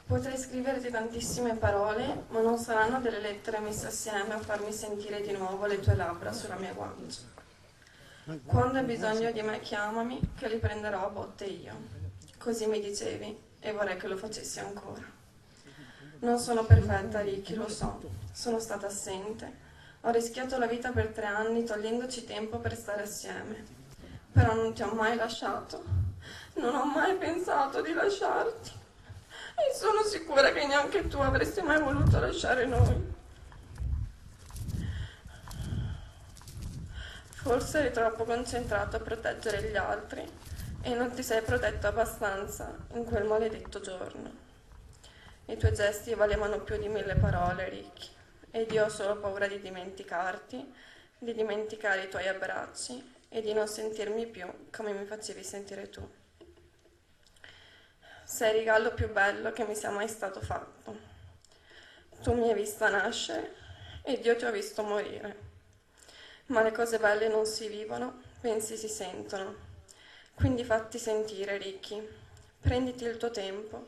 Potrei scriverti tantissime parole, ma non saranno delle lettere messe assieme a farmi sentire di nuovo le tue labbra sulla mia guancia. Quando hai bisogno di me chiamami, che li prenderò a botte io. Così mi dicevi e vorrei che lo facessi ancora. Non sono perfetta, Ricky, lo so. Sono stata assente. Ho rischiato la vita per 3 anni togliendoci tempo per stare assieme. Però non ti ho mai lasciato. Non ho mai pensato di lasciarti. E sono sicura che neanche tu avresti mai voluto lasciare noi. Forse eri troppo concentrato a proteggere gli altri e non ti sei protetto abbastanza in quel maledetto giorno. I tuoi gesti valevano più di 1000 parole, Ricky, ed io ho solo paura di dimenticarti, di dimenticare i tuoi abbracci e di non sentirmi più come mi facevi sentire tu. Sei il regalo più bello che mi sia mai stato fatto. Tu mi hai vista nascere ed io ti ho visto morire. Ma le cose belle non si vivono, bensì si sentono. Quindi fatti sentire, Ricky. Prenditi il tuo tempo.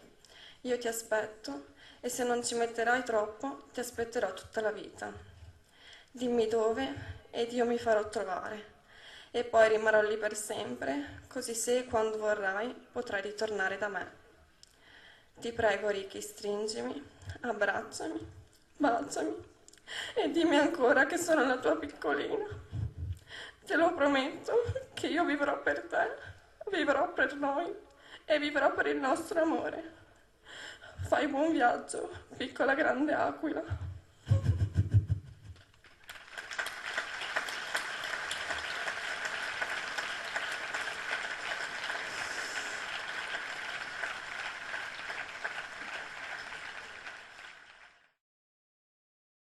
Io ti aspetto e se non ci metterai troppo, ti aspetterò tutta la vita. Dimmi dove ed io mi farò trovare. E poi rimarrò lì per sempre, così se e quando vorrai potrai ritornare da me. Ti prego, Ricky, stringimi, abbracciami, baciami e dimmi ancora che sono la tua piccolina. Te lo prometto che io vivrò per te, vivrò per noi e vivrò per il nostro amore. Fai buon viaggio, piccola grande aquila.